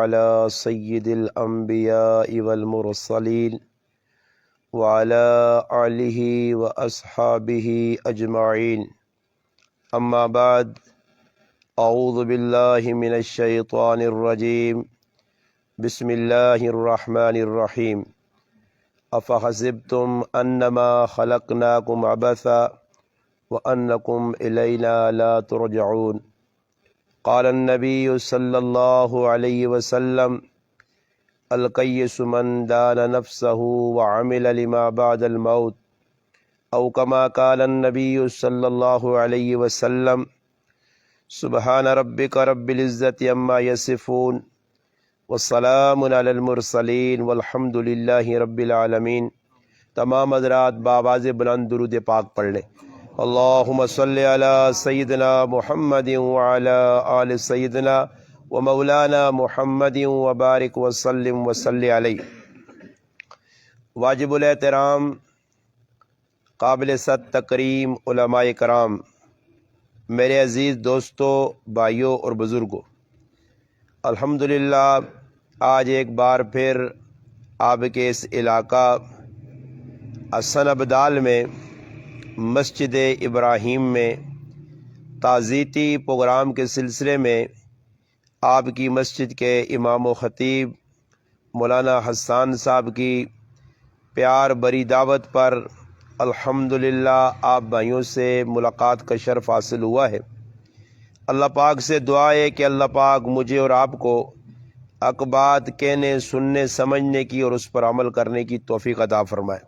على سيد الأنبياء والمرسلين وعلى آله وأصحابه أجمعين. أما بعد، أعوذ بالله من الشيطان الرجيم. بسم الله الرحمن الرحيم. أفحسبتم أنما خلقناكم عبثا وأنكم إلينا لا ترجعون. قال النبي صلى الله عليه وسلم: القيس من دان نفسه وعمل لما بعد الموت، أو كما قال النبي صلى الله عليه وسلم: سبحان ربك رب العزة عما يصفون والسلام على المرسلین والحمد للہ رب العالمین۔ تمام حضرات بآواز بلند درود پاک پڑھ لیں۔ اللہم صلی علی سیدنا محمد وعلی آل سیدنا و مولانا محمد وبارک وسلم وصلی علیہ۔ واجب الاحترام، قابل صد تکریم علماء کرام، میرے عزیز دوستوں، بھائیوں اور بزرگوں، الحمدللہ آج ایک بار پھر آپ کے اس علاقہ حسن ابدال میں مسجد ابراہیم میں تعزیتی پروگرام کے سلسلے میں آپ کی مسجد کے امام و خطیب مولانا حسان صاحب کی پیار بری دعوت پر الحمدللہ آپ بھائیوں سے ملاقات کا شرف حاصل ہوا ہے۔ اللہ پاک سے دعا ہے کہ اللہ پاک مجھے اور آپ کو حق بات کہنے، سننے، سمجھنے کی اور اس پر عمل کرنے کی توفیق عطا فرمائے۔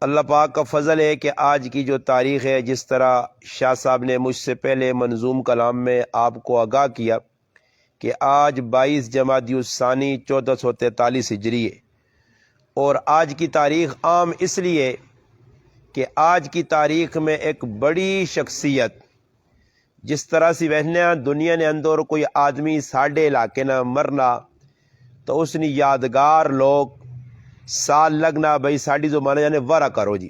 اللہ پاک کا فضل ہے کہ آج کی جو تاریخ ہے، جس طرح شاہ صاحب نے مجھ سے پہلے منظوم کلام میں آپ کو آگاہ کیا کہ آج 22 جمادی الثانی 1443 ہجری ہے، اور آج کی تاریخ عام اس لیے کہ آج کی تاریخ میں ایک بڑی شخصیت، جس طرح سی وہنیا دنیا نے اندر کوئی آدمی ساڑھے علاقے نہ مرنا تو اس نے یادگار لوگ سال لگنا بھائی ساڑھی جو مانا جانے ورہ کرو جی،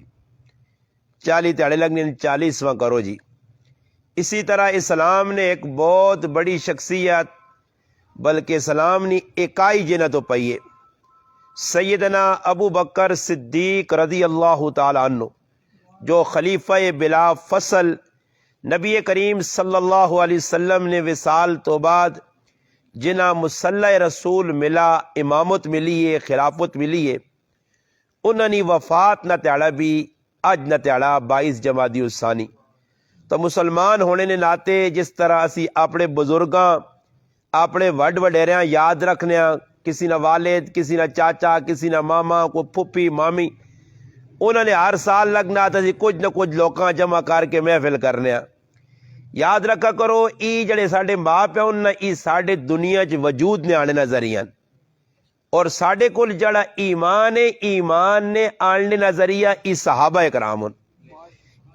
40 تیڑے لگنے 40واں کرو جی۔ اسی طرح اسلام نے ایک بہت بڑی شخصیت، بلکہ اسلام نے اکائی جنہ تو پائیے، سیدنا ابو بکر صدیق رضی اللہ تعالی عنہ، جو خلیفہ بلا فصل نبی کریم صلی اللہ علیہ وسلم نے وصال تو بعد جنہ مصلی رسول ملا، امامت ملی ہے، خلافت ملی ہے، انہوں نے وفات نہ تیڑا بھی اج نہ تیڑا 22 جمادی الثانی۔ تو مسلمان ہونے نے ناتے جس طرح اسی اپنے بزرگاں، اپنے وڈ وڈیریاں یاد رکھنے، کسی نہ والد، کسی نہ چاچا، کسی نہ ماما، کوئی پھپھی مامی، انہوں نے ہر سال لگنا تھا کچھ نہ کچھ لوکاں جمع کر کے محفل کرنے۔ یاد رکھا کرو ای جڑے ساڈے ماں پیو انہاں ای ساڈے دنیا چ وجود نے آنے نظریہ، اور ساڈے کول جڑا ایمان ہے، ایمان نے آنے نظریہ ای صحابہ کرام،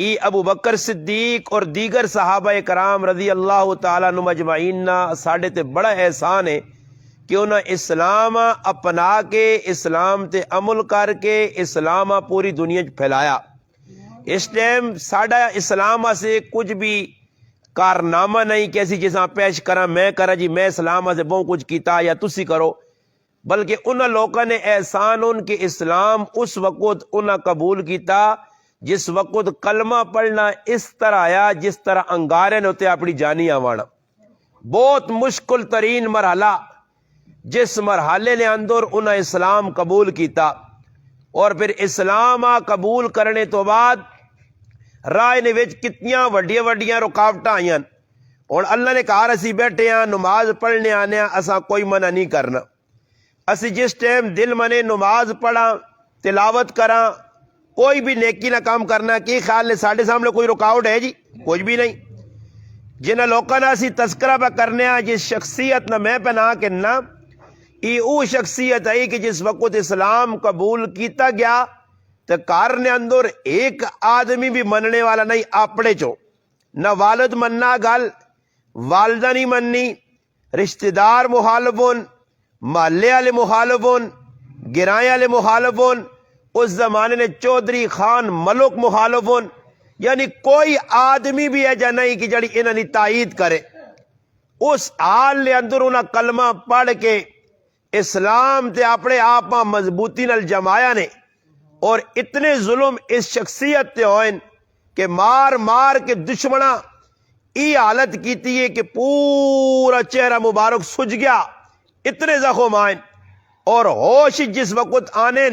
ای ابو بکر صدیق اور دیگر صحابہ کرام رضی اللہ تعالیٰ عنہم اجمعین، ساڈے تے بڑا احسان ہے کہ انہاں اسلام اپنا کے، اسلام تے عمل کر کے اسلام پوری دنیا چ پھیلایا۔ اس ٹائم ساڈا اسلام سے کچھ بھی کارنامہ نہیں کہ اسی جیسا پیش کرا میں کرا جی میں اسلام سے بہت کچھ کیتا یا تسی کرو، بلکہ انہاں لوگوں نے احسان ان کے اسلام اس وقت انہاں قبول کیتا جس وقت کلمہ پڑھنا اس طرح آیا جس طرح انگارے نے ہوتے اپنی جانی آوانا۔ بہت مشکل ترین مرحلہ، جس مرحلے نے اندر انہاں اسلام قبول کیتا، اور پھر اسلام قبول کرنے تو بعد راہ نے وچ کتنیاں وڈیاں وڈیاں رکاوٹاں آئیاں، اور اللہ نے کہا اسی بیٹھے ہیں نماز پڑھنے آنے اساں کوئی منع نہیں کرنا، اسی جس ٹائم دل منے نماز پڑھا، تلاوت کرا، کوئی بھی نیکی نہ کام کرنا، کی خیال نے ساڑھے سامنے کوئی رکاوٹ ہے جی؟ کچھ بھی نہیں۔ جنہ لوکاں نہ اسی تذکرہ پہ کرنے جس شخصیت نہ میں پہ نہ کرنا، ای او شخصیت ہے کہ جس وقت اسلام قبول کیتا گیا تو کار نے اندر ایک آدمی بھی مننے والا نہیں، اپنے چو نہ والد مننا گل، والدہ نہیں مننی، رشتہ دار مخالفون، محلے والے مخالفون، گرائیں والے مخالفون، اس زمانے نے چودھری خان ملک مخالفون، یعنی کوئی آدمی بھی ہے جا نہیں کہ جڑی انہوں نے تائید کرے۔ اس حال دے اندر انہاں کلمہ پڑھ کے اسلام تے اپنے آپ مضبوطی نال جمایا نے، اور اتنے ظلم اس شخصیت تے ہوئے کہ مار مار کے دشمناں ای حالت کیتی ہے کہ پورا چہرہ مبارک سج گیا، اتنے زخم آئیں، اور ہوش جس وقت آنے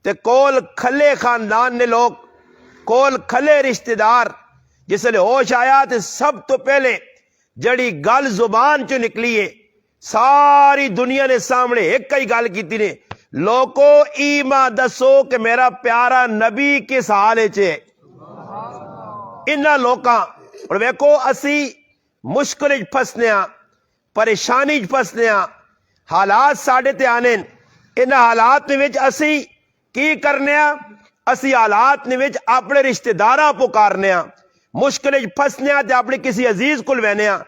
تے کول کھلے خاندان نے لوگ، کول کھلے رشتہ دار، جس لئے ہوش آیا تے سب تو پہلے جڑی گل زبان چو نکلی ہے ساری دنیا نے سامنے ایک ہی گل کیتی نے، لوگو ایما دسو کہ میرا پیارا نبی کس حالے چھے۔ انہاں لوکاں اور ویکو اسی مشکل پھسنے ہاں، پریشانی پھسنے ہاں، حالات ساڑھے تے آنے، انہاں حالات میں وچ اسی کی کرنے ہاں؟ اسی حالات میں وچ اپنے رشتہ داراں پکارنے ہاں، مشکل پھسنے ہاں تے اپنے کسی عزیز کل وینے ہاں،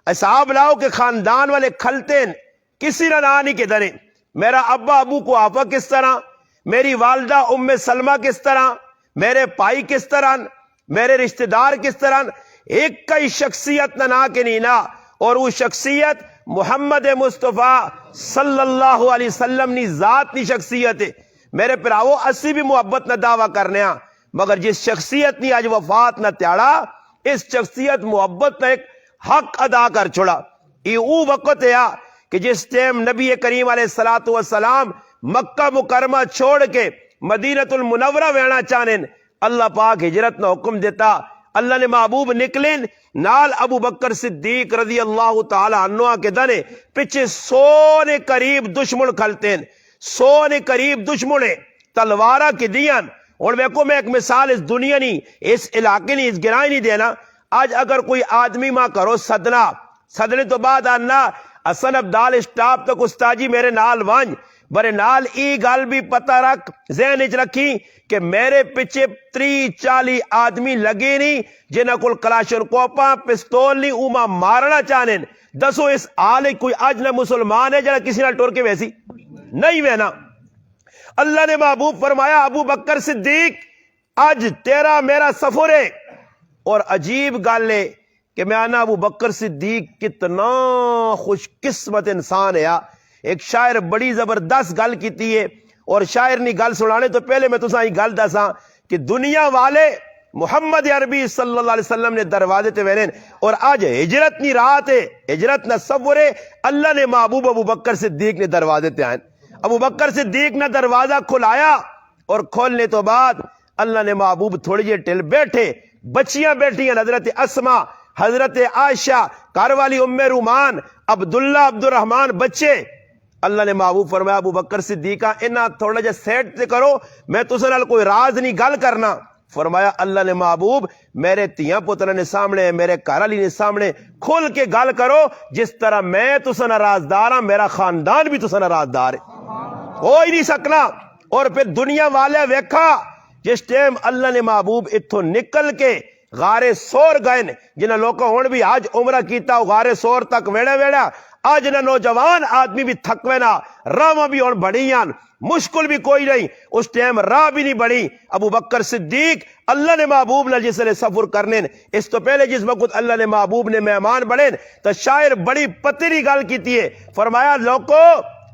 حساب لاؤ کہ خاندان والے کھلتے ہیں، کسی نہ نہیں کے دریں، میرا ابا ابو کو آپا کس طرح، میری والدہ ام سلمہ کس طرح، میرے بھائی کس طرح، میرے رشتہ دار کس طرح، ایک کئی شخصیت نہ کے نینا، اور وہ شخصیت محمد مصطفیٰ صلی اللہ علیہ وسلم نی ذات نی شخصیت ہے۔ میرے پراؤ اسی بھی محبت نہ دعویٰ کرنے ہاں، مگر جس شخصیت نی آج وفات نہ تیاڑا، اس شخصیت محبت نہ ایک حق ادا کر چھوڑا۔ یہ وہ وقت ہے کہ جس ٹائم نبی کریم علیہ السلام مکہ مکرمہ چھوڑ کے مدینہ المنورہ وینا چاہنے، اللہ پاک ہجرت نہ حکم دیتا، اللہ نے محبوب نکلیں نال ابو بکر صدیق رضی اللہ تعالی عنہ کے دنے پچھے سونے قریب دشمن کھلتے ہیں، سونے قریب دشمن تلوارہ کی دیان۔ اور ویکو میں ایک مثال اس دنیا نہیں، اس علاقے نہیں، اس گرائے نہیں دینا، آج اگر کوئی آدمی ماں کرو صدنے تو بعد آنا حسن عبدال اسٹاپ تک استاجی میرے نال وانج برے نال ای گل بھی پتہ رکھ، ذہن اچ رکھی کہ میرے پیچھے 30-40 آدمی لگے نہیں جنہاں کل کلاشن کوپاں پستول نہیں اوما مارنا چاہنے، دسو اس آلے کوئی آج نہ مسلمان ہے جنہاں کسی نہ ٹور کے ویسی نہیں وینا۔ اللہ نے محبوب فرمایا ابو بکر صدیق آج تیرا میرا سفر ہے، اور عجیب گل ہے کہ میں آنا ابو بکر صدیق کتنا خوش قسمت انسان ہے۔ ایک شاعر بڑی زبردست گل کیتی ہے، اور شاعر نے گل سنانے تو پہلے میں تساں گل دساں کہ دنیا والے محمد عربی صلی اللہ علیہ وسلم نے دروازے تے وینن، اور آج ہجرت نی رات ہے، ہجرت نہ سفر ہے، اللہ نے محبوب ابو بکر صدیق نے دروازے تے آئیں، ابو بکر صدیق نے دروازہ کھلایا، اور کھولنے تو بعد اللہ نے محبوب تھوڑی جے ٹل بیٹھے، بچیاں بیٹھی ہیں، حضرت اسما، حضرت عائشہ، گھر والی ام رومان، عبداللہ عبد الرحمن بچے، اللہ نے محبوب فرمایا ابو بکر صدیقہ انہاں تھوڑا جا سیٹ تے کرو، میں تساں نال کوئی راز نہیں گل کرنا۔ فرمایا اللہ نے محبوب میرے تیاں پترہ نے سامنے، میرے گھر والی نے سامنے کھل کے گل کرو، جس طرح میں تساں نال رازدار ہاں میرا خاندان بھی تساں نال رازدار ہے، ہو ہی نہیں سکنا۔ اور پھر دنیا والے ویکھا جس ٹائم اللہ نے محبوب اتھوں نکل کے غار سور گئے، جنہاں لوگوں ہون بھی آج عمرہ کیتا غار سور تک ویڑا ویڑا، آج نہ نوجوان آدمی بھی تھکوے نہ، راہ بھی ہون بڑیاں، مشکل بھی کوئی نہیں، اس ٹائم راہ بھی نہیں بڑی۔ ابو بکر صدیق اللہ نے محبوب نے جس نے سفر کرنے، اس تو پہلے جس وقت اللہ نے محبوب نے مہمان بڑھے تو شاعر بڑی پتری گل کیتی ہے، فرمایا لوگو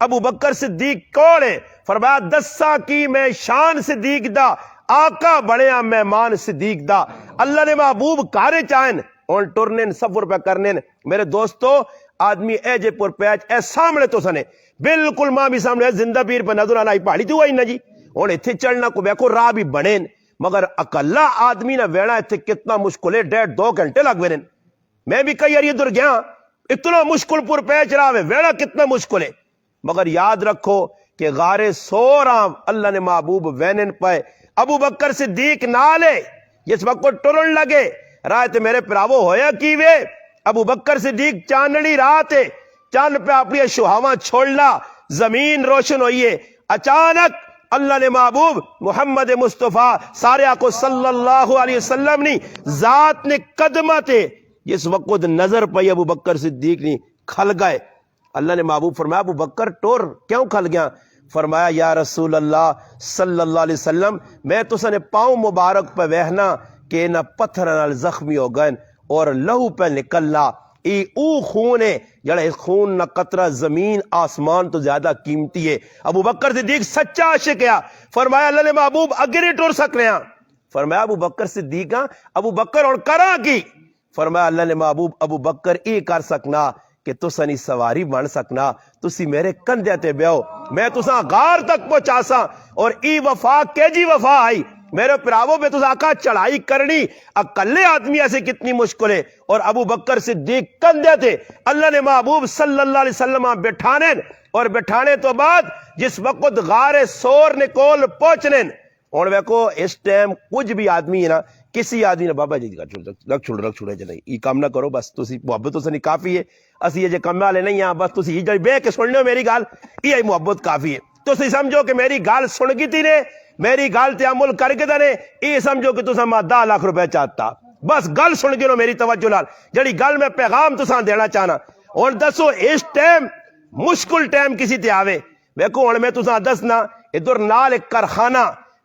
ابو بکر صدیق کون ہے؟ فرمایا دسا کی میں شان صدیق دا، آقا بڑھیا مہمان صدیق دا۔ اللہ نے محبوب کارے چاہیں اور ٹرنے سفر پہ کرنے۔ میرے دوستو آدمی اے جے پر پیچ اے سامنے تو سنے بالکل ماں بھی سامنے زندہ پیر پہ نظر آنا ہی پہاڑی تو آئی نا جی، اور اتھے چڑھنا کو بیکو راہ بھی بڑھیں، مگر اکلا آدمی نہ ویڑا اتھے کتنا مشکل ہے، 1.5-2 گھنٹے لگ ویرن۔ میں بھی کئی اری در گیا، اتنا مشکل پر پیچ رہا ہے، ویڑا کتنا مشکل ہے، مگر یاد رکھو کہ غار سورام اللہ نے محبوب وینن پائے، ابو بکر صدیق نالے جس وقت کو ٹرن لگے رات میرے پراوو ہویا کیوے، ابو بکر صدیق چاندنی رات ہے، چاند پہ اپنی شہاواں چھوڑنا، زمین روشن ہوئیے، اچانک اللہ نے محبوب محمد مصطفیٰ سارے آکو صلی اللہ علیہ وسلم نے ذات نے قدمہ تے جس وقت نظر پئی ابو بکر صدیق نے کھل گئے۔ اللہ نے محبوب فرمایا ابو بکر ٹور کیوں کھل گیا؟ فرمایا یا رسول اللہ صلی اللہ علیہ وسلم میں تو سنے پاؤں مبارک پہ وہنا کہ نہ پتھر نال زخمی ہو گئے اور لہو پہ نکلنا، او خون ہے جڑا اس خون نہ قطرہ زمین آسمان تو زیادہ قیمتی ہے. ابو بکر صدیق سچا عاشق ہے. فرمایا اللہ نے محبوب اگے نہیں ٹر سک رہے ہیں. فرمایا ابو بکر صدیق ابو بکر اور کرا کی. فرمایا اللہ نے محبوب ابو بکر یہ کر سکنا کہ تسا نہیں سواری بن سکنا, تسی میرے کندھے تے بیاؤ, میں تسا غار تک پہنچا سا. اور ای وفا کے جی وفا آئی میرے پراووں پہ تسا آقا چڑھائی کرنی اکلے آدمی ایسے کتنی مشکل ہے. اور ابو بکر صدیق کندھے تھے اللہ نے محبوب صلی اللہ علیہ وسلم بٹھانے, اور بٹھانے تو بعد جس وقت غار سور نے کول پہنچنے. اور ویکو اس ٹائم کچھ بھی آدمی ہے نا, کسی آدمی نے بابا جی رکھ چھوڑے جی نہیں یہ کام نہ کرو, بس تسی محبت تو نہیں کافی ہے, اسی یہ جے کم والے نہیں ہیں, بس تسی یہ بے کے سن لو میری گال, یہ محبت کافی ہے. تسی سمجھو کہ میری گال سن گی تھی نے, میری گال تے عمل کر کے نے, یہ سمجھو کہ تسا میں 10 لاکھ روپے چاہتا, بس گل سن گے نو میری توجہ نال جڑی گل میں پیغام تسا دینا چاہنا. اور دسو اس ٹائم مشکل ٹائم کسی تے آوے, ویکو ہن میں تسا دسنا ادھر نال ایک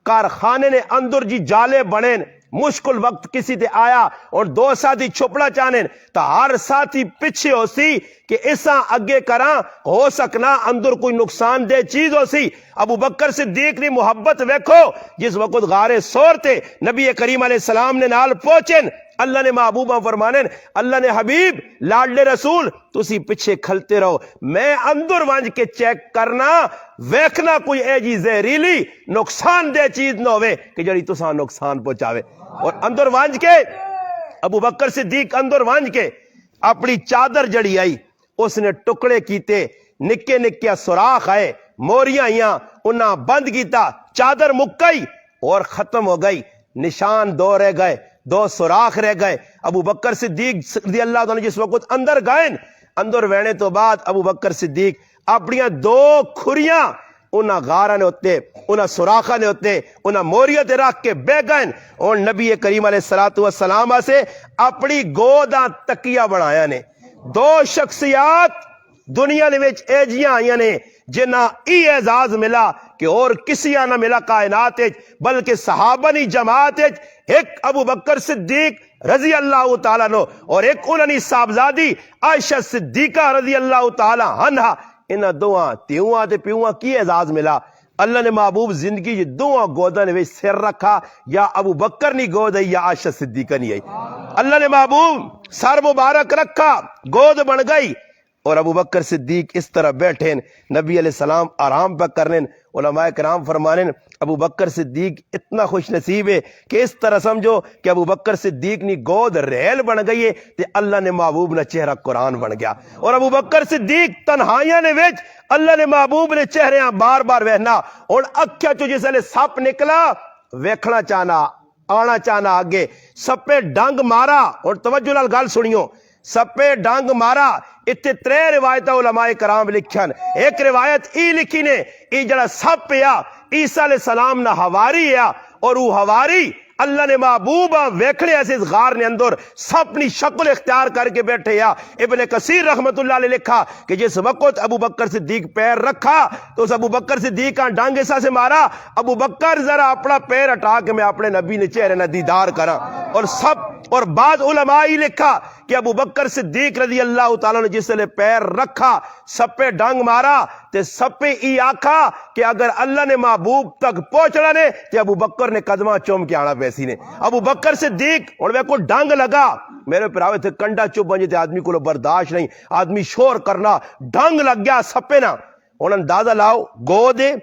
کارخانے نے اندر جی جالے بنے, مشکل وقت کسی تے آیا اور 2 ساتھی چھپڑا چاہنے تا ہر ساتھی پیچھے ہو سی کہ اساں اگے کراں ہو سکنا اندر کوئی نقصان دہ چیز ہو سی. ابو بکر صدیق نے محبت ویکھو جس وقت غار سور تے نبی کریم علیہ السلام نے نال پہنچن, اللہ نے محبوبہ فرمانے اللہ نے حبیب لاڈلے رسول تسی پیچھے کھلتے رہو, میں اندر وانج کے چیک کرنا ویکھنا کوئی اے جی زہریلی نقصان دہ چیز نہ ہوئے کہ جڑی تساں نقصان پہنچاوے. اور اندر وانج کے ابو بکر صدیق اندر وانج کے اپنی چادر جڑی آئی اس نے ٹکڑے کیتے, نکے نکے سوراخ آئے, موریاں آئیاں انہاں بند کیتا, چادر مکئی اور ختم ہو گئی, نشان 2 رہ گئے, 2 سوراخ رہ گئے. ابو بکر صدیق رضی اللہ عنہ جس وقت اندر گئے, اندر وینے تو بعد ابو بکر صدیق اپنی 2 کھریاں انہاں غاراں نے ہوتے, انہاں سوراخاں نے ہوتے, انہاں موریاں تے رکھ کے بہ گئے اور نبی کریم علیہ السلام سے اپنی گوداں تکیہ بنایا نے. 2 شخصیات دنیا نے وچ ایجیاں آئیاں نے جنہاں ای اعزاز ملا کہ اور کسی نہ ملا کائنات بلکہ صحابہ نی جماعت, ایک ابو بکر صدیق رضی اللہ تعالیٰ عنہ اور ایک انہی صاحبزادی عائشہ صدیقہ رضی اللہ تعالیٰ عنہ. انہاں دوہاں تیواں تے پیواں کی اعزاز ملا. اللہ نے محبوب زندگی جی دوہاں گوداں نے وچ سر رکھا, یا ابو بکر نی گود آئی یا عائشہ صدیقہ نی آئی. اللہ نے محبوب سر مبارک رکھا, گود بن گئی, اور ابو بکر صدیق اس طرح بیٹھے, نبی علیہ السلام آرام پہ کرنے. علماء کرام فرمانے ابو بکر صدیق اتنا خوش نصیب ہے کہ اس طرح سمجھو کہ ابو بکر صدیق نی گود ریل بن گئی ہے تے اللہ نے محبوب نہ چہرہ قرآن بن گیا. اور ابو بکر صدیق تنہائیاں نے وچ اللہ نے محبوب نے چہرے بار بار وہنا, اور اکھیا چو جس لے سپ نکلا ویکھنا چاہنا آنا چاہنا آگے, سپے ڈنگ مارا. اور توجہ نال گل سنیو, سپے ڈنگ مارا. اتنے 3 روایتیں علماء کرام لکھن. ایک روایت ای لکھی نے ای جڑا سپ پیا عیسیٰ علیہ السلام نہ ہواری ہے, اور وہ ہواری اللہ نے محبوب ویکھنے ایسے اس غار نے اندر سپنی شکل اختیار کر کے بیٹھے یا. ابن کثیر رحمت اللہ علیہ لکھا کہ جس وقت ابو بکر صدیق پیر رکھا تو اس ابو بکر صدیق کا ڈانگ ایسا سے مارا, ابو بکر ذرا اپنا پیر ہٹا کے میں اپنے نبی نے چہرے نہ دیدار کرا. اور سب اور بعض علماء ہی لکھا کہ ابو بکر صدیق رضی اللہ تعالیٰ نے جس نے پیر رکھا سپے ڈانگ مارا تے سپے ای آکھا کہ اگر اللہ نے محبوب تک پہنچنا نے تے ابو بکر نے قدمہ چوم کے آنا پیسی نے. ابو بکر صدیق اور میں کو ڈانگ لگا, میرے پراوے تھے کنڈا چپ بنجے تے آدمی کو برداشت نہیں, آدمی شور کرنا, ڈانگ لگ گیا سپے نا. اور اندازہ لاؤ گو دے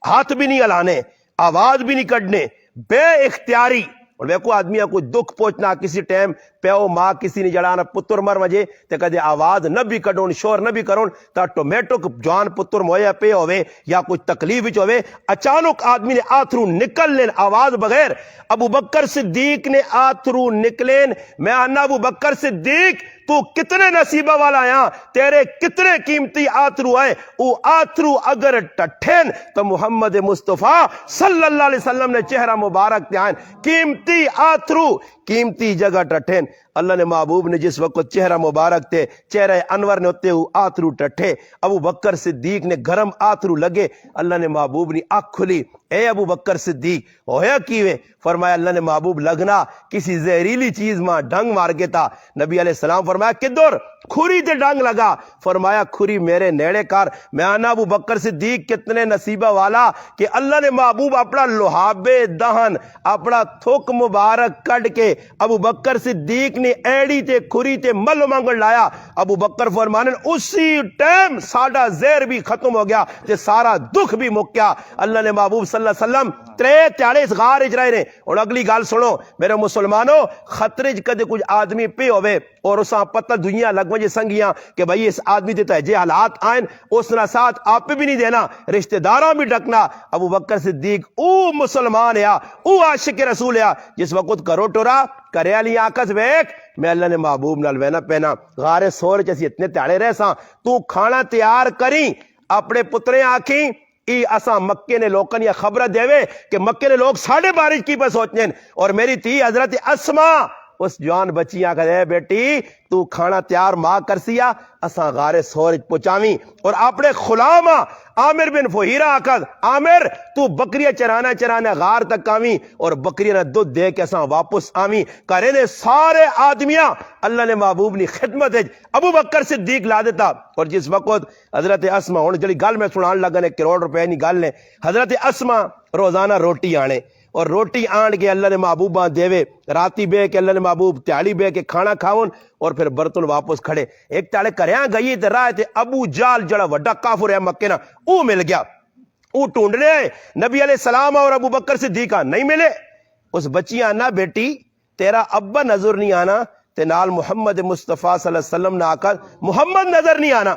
ہاتھ بھی نہیں ہلانے, آواز بھی نہیں کڈنے, بے اختیاری. اور ویکو آدمی کوئی دکھ پہنچنا کسی ٹائم پیو ماں کسی نے جڑانا پتر مر وجے تے کدے آواز نہ بھی کڈون شور نہ بھی کرون تا ٹومیٹک جوان پتر مویا پہ ہوئے یا کوئی تکلیف وچ ہوئے, اچانک آدمی نے آتھرو نکل لین آواز بغیر. ابو بکر صدیق نے آتھرو نکلین. میں آنا ابو بکر صدیق تو کتنے نصیبہ والا آیا, تیرے کتنے قیمتی آتھرو آئے, او آتھرو اگر ٹٹھین تو محمد مصطفیٰ صلی اللہ علیہ وسلم نے چہرہ مبارک تے آئین. قیمتی آتھرو قیمتی جگہ ٹٹھین. اللہ نے محبوب نے جس وقت چہرہ مبارک تھے چہرہ انور نے ہوتے ہوئے آترو ٹٹھے، ابو بکر صدیق نے گرم آترو لگے، اللہ نے محبوب نے آنکھ کھلی، اے ابو بکر صدیق ہویا کیویں؟ فرمایا اللہ نے محبوب لگنا کسی زہریلی چیز ماں ڈنگ مار کے تھا۔ نبی علیہ السلام فرمایا کدھر؟ کھری تے ڈنگ لگا۔ فرمایا کھری میرے نیڑے کر۔ میں آنا ابو بکر صدیق کتنے نصیبہ والا کہ اللہ نے محبوب اپنا لوہابے دہن اپنا تھوک مبارک کڈ کے ابو بکر صدیق نے ایڑی تے کھری تے ملو منگل لایا۔ ابو بکر فرمانے اسی ٹائم ساڈا زہر بھی ختم ہو گیا تے سارا دکھ بھی مک گیا۔ اللہ نے محبوب صلی اللہ علیہ وسلم 3 تیاڑے اس غار اچ رہے نے۔ اور اگلی گل سنو میرے مسلمانوں، خطرے چ کدے کچھ آدمی پہ ہوئے اور اساں پتہ دنیا لگ وجے سنگیاں کہ بھائی اس آدمی تے تہجے حالات آئیں، اس نہ ساتھ آپ بھی نہیں دینا، رشتہ داراں بھی ڈکنا۔ ابو بکر صدیق او مسلمان یا او عاشق رسول یا جس وقت کرو ٹورا کرے علی آکس ویک میں اللہ نے محبوب نال وینا پینا غار سور چ اسی اتنے تیاڑے رہ ساں، تو کھانا تیار کریں، اپنے پتریں آکھیں ای اساں مکے نے لوکاں یا خبر دیوے کہ مکے نے لوگ ساڑھے بارش کی پہ سوچنے۔ اور میری تھی حضرت اسما اس جوان بچیاں کہے بیٹی تو کھانا تیار ماں کر سیا، اساں غار سورج پہنچاویں۔ اور اپنے غلام عامر بن فہیرہ آکد عامر تو بکریاں چرانا غار تک آویں اور بکریاں نہ دودھ دے کے اساں واپس آویں۔ کرے نے سارے آدمیاں اللہ نے محبوب نی خدمت ابو بکر صدیق لا دیتا۔ اور جس وقت حضرت اسما ہن جڑی گل میں سنان لگا نے کروڑ روپے نی گل نے، حضرت اسما روزانہ روٹی آنے اور روٹی آن کے اللہ نے محبوبہ دیوے، راتی بے کے اللہ نے محبوب تیاڑی بے کے کھانا کھاون اور پھر برتن واپس کھڑے۔ ایک تاڑے کریاں گئی تے راہ تے ابو جال جڑا وڈا کافر ہے مکے نا او مل گیا۔ او ٹونڈنے نبی علیہ السلام اور ابو بکر صدیقہ نہیں ملے۔ اس بچیاں نا بیٹی تیرا ابا نظر نہیں آنا تے نال محمد مصطفیٰ صلی اللہ علیہ وسلم نے آکر محمد نظر نہیں آنا۔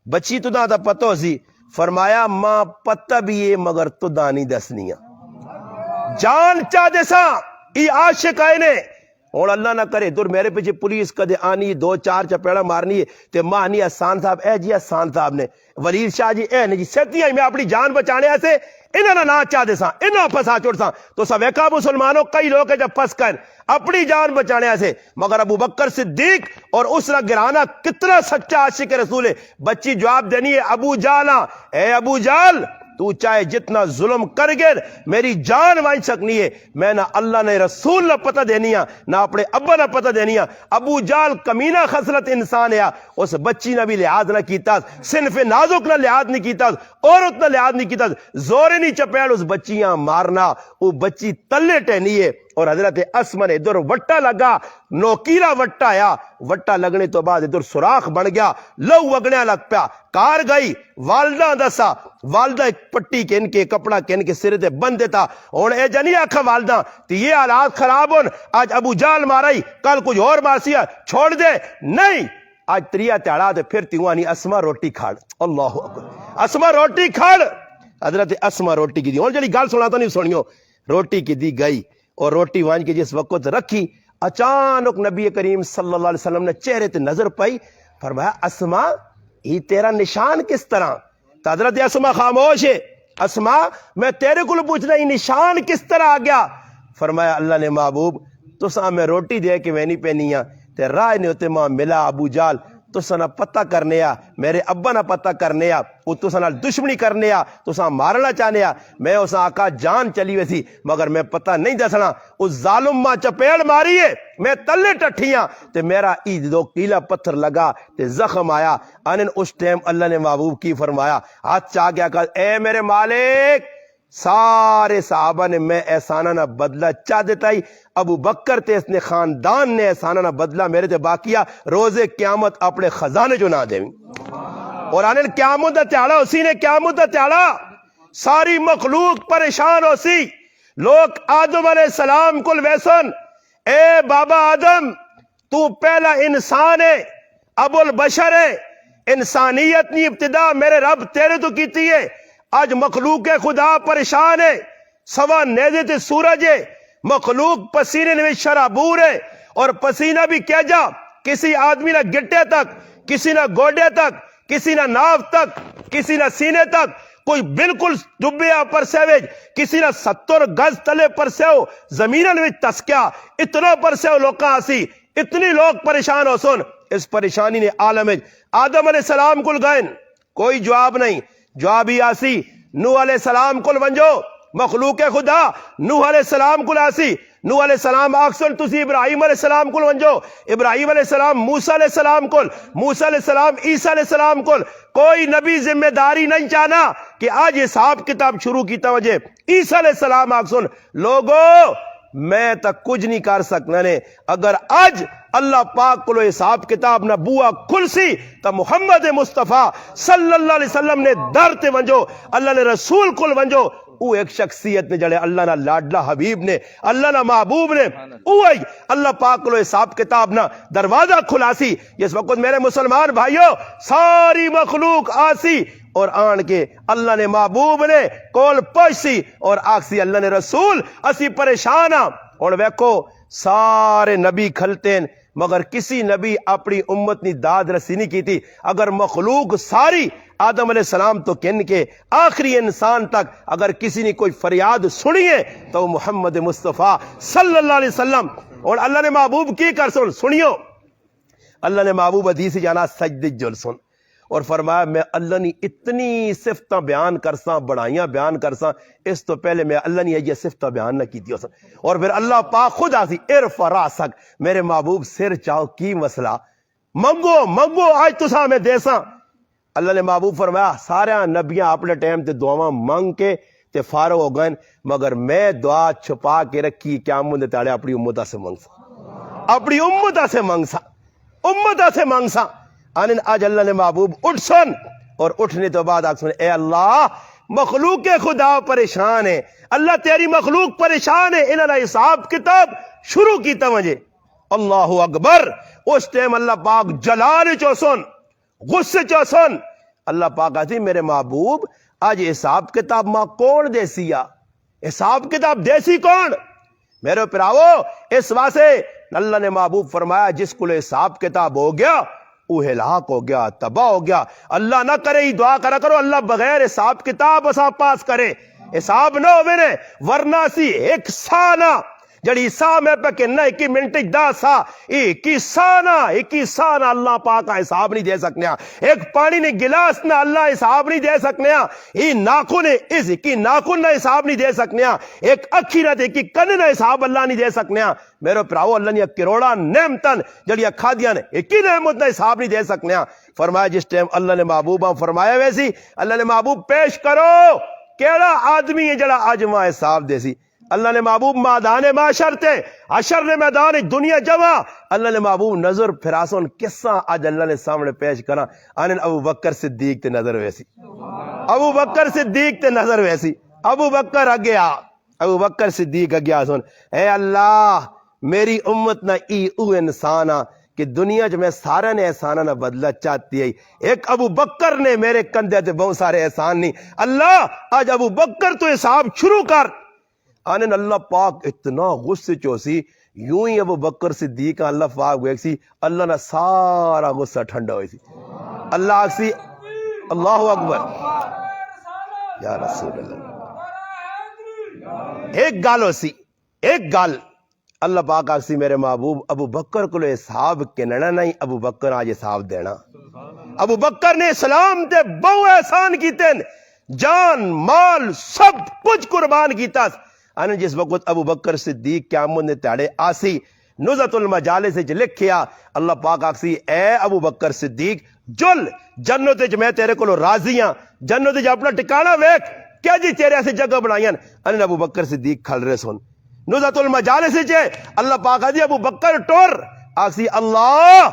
بچی تو دا پتہ ہو سی، فرمایا ماں پتہ بھی ہے مگر تو دانی دسنیاں جان چاہ دے سا ای عاشق آئے نے۔ اور اللہ نہ کرے دور میرے پیچھے پولیس کدے آنی 2-4 چپیڑا مارنی ہے تے ماں نہیں احسان صاحب اے جی احسان صاحب نے ولید شاہ جی اے نے جی سیتیاں میں اپنی جان بچانے ایسے انہاں نہ چاہ دے سا انہاں پھسا چھوڑ سا۔ تو سا ویکا مسلمانوں کئی لوگ جب پھس کر اپنی جان بچانے ایسے، مگر ابو بکر صدیق اور اس نہ گرانا کتنا سچا عاشق رسول ہے۔ بچی جواب دینی ہے ابو جالا، اے ابو جال تو چاہے جتنا ظلم کر گر میری جان وائن سکنی ہے، میں نہ اللہ نے رسول نہ پتہ دینیا نہ اپنے ابا نہ پتہ دینیا۔ ابو جال کمینہ خصلت انسان ہے، اس بچی نہ بھی لحاظ نہ کیتا، صنف نازک نہ لحاظ نہیں کیتا، عورت نہ لحاظ نہیں کیتا، زورے نہیں چپیڑ اس بچیاں مارنا، وہ بچی تلے ٹہنی ہے۔ اور حضرت اسما نے ادھر وٹا لگا، نوکیلا وٹا آیا، وٹا لگنے تو بعد ادھر سوراخ بن گیا، لو وگنے لگ پیا، کار گئی والدہ دسا، والدہ ایک پٹی کہن کے کپڑا کہن کے سرے تے بند دیتا۔ اور اے جنی آکھا والدہ تی یہ حالات خراب ہون، آج ابو جال مارائی کل کچھ اور مارسیا چھوڑ دے، نہیں آج تریا تیڑا دے پھر تیوانی اسما روٹی کھاڑ، اللہ اکبر، اسما روٹی کھاڑ۔ حضرت اسما روٹی کی دی، اور جڑی گال سنا تو نہیں سنیو، روٹی کی دی گئی اور روٹی وانج کے جس وقت رکھی اچانک نبی کریم صلی اللہ علیہ وسلم نے چہرے تے نظر پائی، فرمایا اسما یہ تیرا نشان کس طرح؟ تو حضرت اسما خاموش ہے۔ اسما میں تیرے کو پوچھنا یہ نشان کس طرح آ گیا؟ فرمایا اللہ نے محبوب تو سا میں روٹی دے کے وینی پینیا تے رائے نے ہوتے ماں ملا ابو جال تو سا پتہ کرنے آ، میرے ابا نہ پتہ کرنے آ، وہ تو سا دشمنی کرنے آ، تو سا مارنا چاہنے آ، میں اس آقا جان چلی ویسی مگر میں پتہ نہیں دسنا، اس ظالم ماں چپیڑ ماری ہے، میں تلے ٹٹھیاں تے میرا عید 2 کیلا پتھر لگا تے زخم آیا۔ انن اس ٹائم اللہ نے محبوب کی فرمایا، ہاتھ چاہ گیا کہ اے میرے مالک، سارے صحابہ نے میں احسانہ نہ بدلہ چاہ دیتا ہی، ابو بکر تے اس نے خاندان نے احسانہ نہ بدلہ میرے تے باقیہ روز قیامت اپنے خزانے جو نہ دیں۔ اور آنن قیامت دا تیاڑا اسی نے قیامت دا تیاڑا ساری مخلوق پریشان ہو سی، لوگ آدم علیہ السلام کل ویسن اے بابا آدم تو پہلا انسان ہے، ابو البشر ہے، انسانیت نی ابتدا میرے رب تیرے تو کیتی ہے، آج مخلوق خدا پریشان ہے، سوا نیزے تے سورج ہے، مخلوق پسینے میں شرابور ہے، اور پسینہ بھی کیا جا کسی آدمی نہ گٹے تک، کسی نہ گوڈے تک، کسی نہ ناف تک، کسی نہ سینے تک، کوئی بالکل ڈبیا پر سیویج، کسی نہ 70 گز تلے پر سیو زمینن میں تسکیا، اتنا پر سیو لوکاں آسی، اتنی لوگ پریشان ہو سن اس پریشانی نے عالم آدم علیہ السلام کل گئن کوئی جواب نہیں جواب ہی آسی نوح علیہ السلام کل ونجو مخلوق خدا نوح علیہ السلام کل آسی نوح علیہ السلام آکسن تسی ابراہیم علیہ السلام کل ونجو ابراہیم علیہ السلام موسیٰ علیہ السلام کل موسیٰ علیہ السلام عیسیٰ علیہ السلام کل کوئی نبی ذمہ داری نہیں چاہنا کہ آج حساب کتاب شروع کیتا وجہ عیسیٰ علیہ السلام آکسن لوگو میں تک کچھ نہیں کر سکنا نے اگر آج اللہ پاک کو حساب کتاب نہ بوا کھلسی تو محمد مصطفیٰ صلی اللہ علیہ وسلم نے در تے ونجو اللہ نے رسول کل ونجو او ایک شخصیت نے جڑے اللہ نہ لاڈلا حبیب نے اللہ نہ محبوب نے اوہی اللہ پاک کو حساب کتاب نہ دروازہ کھلاسی جس وقت میرے مسلمان بھائیو ساری مخلوق آسی اور آن کے اللہ نے محبوب نے کول پوچھسی اور آکسی اللہ نے رسول اسی پریشان ہاں اور ویکھو سارے نبی کھلتے ہیں مگر کسی نبی اپنی امت نی داد رسی نہیں کی تھی اگر مخلوق ساری آدم علیہ السلام تو کن کے آخری انسان تک اگر کسی نے کوئی فریاد سنیے تو محمد مصطفیٰ صلی اللہ علیہ وسلم اور اللہ نے محبوب کی کر سنیو اللہ نے محبوب حدیث جانا سجد جل سن اور فرمایا میں اللہ نے اتنی صفتہ بیان کرساں بڑائیاں بیان کرساں اس تو پہلے میں اللہ نے یہ صفتہ بیان نہ کی تھی اور پھر اللہ پاک خود آسی ارفع راسک میرے محبوب سر چاہو کی مسئلہ منگو آج تسا میں دیساں اللہ نے محبوب فرمایا سارے نبیاں اپنے ٹائم تے دعاواں منگ کے تے فارغ ہو گئے مگر میں دعا چھپا کے رکھی قیامت دے تاڑے اپنی امتہ سے منگسا آنن آج اللہ نے محبوب اٹھ سن اور اٹھنے تو بعد آگ سن اے اللہ مخلوق خدا پریشان ہے اللہ تیری مخلوق پریشان ہے انہوں نے حساب کتاب شروع کی توجہ اللہ اکبر اس ٹائم اللہ پاک جلال چو سن غصے چو سن اللہ پاک آتی میرے محبوب آج حساب کتاب ماں کون دیسی حساب کتاب دیسی کون میرے پراؤ اس واسے اللہ نے محبوب فرمایا جس کو حساب کتاب ہو گیا وہ ہلاک ہو گیا تباہ ہو گیا اللہ نہ کرے ہی دعا کرا کرو اللہ بغیر حساب کتاب اسا پاس کرے حساب نہ ہوئے نے ورنہ سی ایک سانہ جڑی سا میں پہ کہ نہ 21 منٹ 10 سا 21 سانہ اللہ پاک کا حساب نہیں دے سکنے ایک پانی نے گلاس نہ اللہ حساب نہیں دے سکنے یہ ناخن اس کی ناخن نہ حساب نہیں دے سکنے ایک اکھی نہ دے کی کن نہ حساب اللہ نہیں دے سکنے میرے پراؤ اللہ نے کروڑا نعمتن جڑی اکھا دیا نے ایک ہی نعمت نہ حساب نہیں دے سکنے فرمایا جس ٹائم اللہ نے محبوبہ فرمایا ویسی اللہ نے محبوب پیش کرو کیڑا آدمی ہے جڑا آج ماں حساب دے سی اللہ نے محبوب میدان معاشر تے حشر نے میدان دنیا جمع اللہ نے محبوب نظر پھراسون قصہ آج اللہ نے سامنے پیش کرا آنن ابو بکر صدیق تے نظر ویسی ابو بکر اگیا ابو بکر صدیق اگیا سن اے اللہ میری امت نہ او انسانا کہ دنیا جو میں سارا نے احسانہ نہ بدلہ چاہتی ہے ایک ابو بکر نے میرے کندھے تے بہت سارے احسان نہیں اللہ آج ابو بکر تو حساب شروع کر آنن اللہ پاک اتنا غصے چوسی یوں ہی ابو بکر صدیق اللہ پاک ویکسی اللہ نہ سارا غصہ ٹھنڈا ہوئی سی اللہ آکسی اللہ اکبر یا رسول اللہ ایک گال ہو سی ایک گال اللہ پاک آکسی میرے محبوب ابو بکر کو حساب کننا نہیں ابو بکر آج حساب دینا ابو بکر نے اسلام تے بہو احسان کیتے جان مال سب کچھ قربان کیتا آنے جس وقت ابو بکر صدیق قیامت نے تاڑے آسی نزت المجالس سے لکھیا اللہ پاک آکسی اے ابو بکر صدیق جل جنت وچ میں تیرے کو راضی ہاں جنت وچ اپنا ٹکانا ویکھ کیا جی تیرے ایسی جگہ بنائیاں آنے ابو بکر صدیق کھل رہے سن نزت المجالس سے اللہ پاک آدھی ابو بکر ٹور آکسی اللہ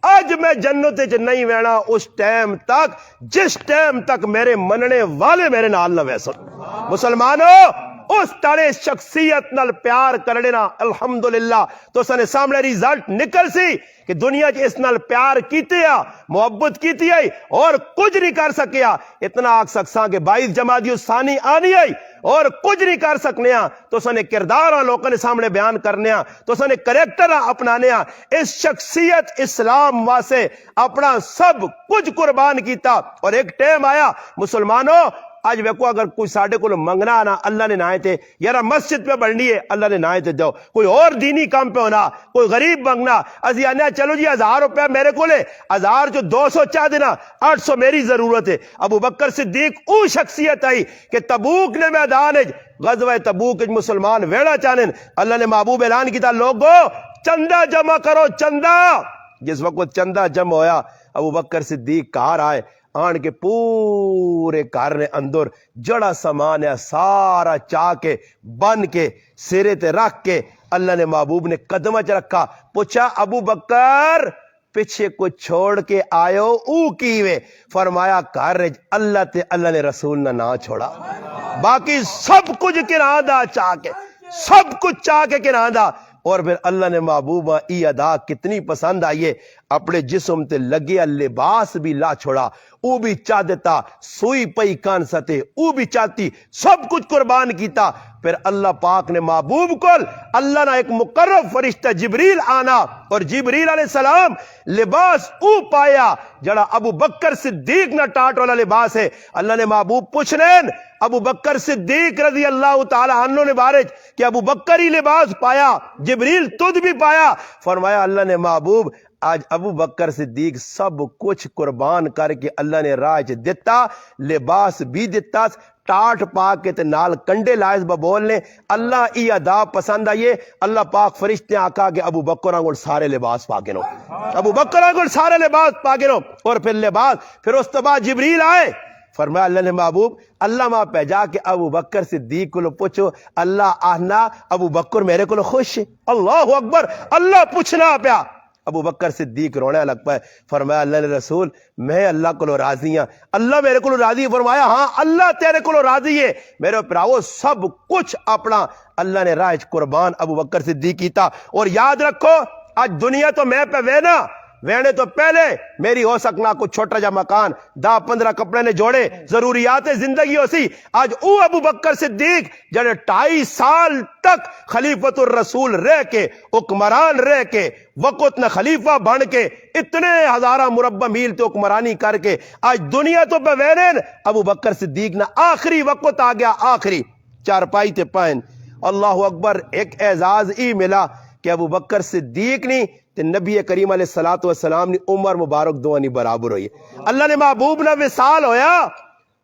آج میں جنت وچ نہیں وینا اس ٹائم تک جس ٹائم تک میرے مننے والے میرے نال نہ ویسن مسلمانوں اس تڑے شخصیت نال پیار کرنا الحمدللہ تو سنے سامنے ریزلٹ نکل سی کہ دنیا چ اس نال پیار کیتے محبت کیتی ہے اور کچھ نہیں کر سکیا اتنا آگ سکساں کہ 22 جمادی الثانی آنی ہے اور کچھ نہیں کر سکنے تو سنے کردار لوگوں نے سامنے بیان کرنے تو سنے کریکٹر اپنانے اس شخصیت اسلام واسے اپنا سب کچھ قربان کیتا اور ایک ٹائم آیا مسلمانوں اج ویکو اگر کوئی ساڈے کول منگنا نہ اللہ نے نائے تے یار مسجد پہ بڑھنی ہے اللہ نے نائے تے دو، کوئی اور دینی کام پہ ہونا، کوئی غریب منگنا اسی آنے چلو جی 1000 روپے میرے کو لے 1000 جو 200 چاہ دینا 800 میری ضرورت ہے۔ ابو بکر صدیق او شخصیت آئی کہ تبوک نے میدان غزوہ تبوک مسلمان ویڑا چانن اللہ نے محبوب اعلان کیتا لوگو چندہ جمع کرو چندہ۔ جس وقت چندہ جمع ہویا ابو بکر صدیق کار آئے آن کے پورے گھر نے اندر جڑا سامان ہے سارا چاہ کے بن کے سرے تے رکھ کے اللہ نے محبوب نے قدمہ چ رکھا، پوچھا ابو بکر پیچھے کو چھوڑ کے آئے ہو او کیوے؟ فرمایا گھر اللہ تے اللہ نے رسول نہ چھوڑا، باقی سب کچھ کناں دا چاہ کے، سب کچھ چاہ کے کناں دا۔ اور پھر اللہ نے محبوبہ ای ادا کتنی پسند آئیے، اپنے جسم تے لگیا لباس بھی لا چھوڑا، او بھی چاہ دیتا، سوئی پئی کان ستے او بھی چاہتی، سب کچھ قربان کیتا۔ پھر اللہ پاک نے محبوب کول اللہ نے ایک مقرب فرشتہ جبریل آنا اور جبریل علیہ السلام لباس او پایا جڑا ابو بکر صدیق نہ ٹاٹ والا لباس ہے۔ اللہ نے محبوب پوچھنین ابو بکر صدیق رضی اللہ تعالی عنہ نے بارج کہ ابو بکر ہی لباس پایا، جبریل تجھ بھی پایا؟ فرمایا اللہ نے محبوب آج ابو بکر صدیق سب کچھ قربان کر کے اللہ نے راہ دیتا، لباس بھی دیتا، ٹاٹ پا کے تے نال کنڈے لائز بولنے۔ اللہ ای ادا پسند آئیے، اللہ پاک فرشتے آقا کے ابو بکر آنگل سارے لباس پا کے نو، ابو بکر آنگل سارے لباس پا کے نو۔ اور پھر لباس پھر اس کے بعد جبریل آئے، فرمایا اللہ نے محبوب اللہ ماں پہ جا کے ابو بکر صدیق کو پوچھو اللہ آہنا ابو بکر میرے کو خوش ہے۔ اللہ اکبر، اللہ پوچھنا پیا۔ ابو بکر صدیق رونے لگ پائے، فرمایا اللہ نے رسول میں اللہ کو راضی ہاں، اللہ میرے کو راضی ہے۔ فرمایا ہاں اللہ تیرے کو راضی ہے میرے پراؤ، سب کچھ اپنا اللہ نے راہ قربان ابو بکر صدیق کیتا۔ اور یاد رکھو آج دنیا تو میں پہ وینا وینے تو پہلے میری ہو سکنا کو چھوٹا جا مکان 10-15 کپڑے نے جوڑے ضروریات زندگی ہو سی۔ آج او ابو بکر صدیق جڑے 2.5 سال تک خلیفۃ الرسول رہ کے حکمران رہ کے وقت نہ خلیفہ بن کے اتنے ہزارہ مربع میل تے حکمرانی کر کے آج دنیا تو بوینن ابو بکر صدیق نہ آخری وقت آ گیا، آخری چارپائی تے پائن۔ اللہ اکبر، ایک اعزاز ای ملا کہ ابو بکر صدیق نہیں تے نبی کریم علیہ السلام نے عمر مبارک دوانی برابر ہوئی۔ اللہ نے محبوب نہ وصال ہویا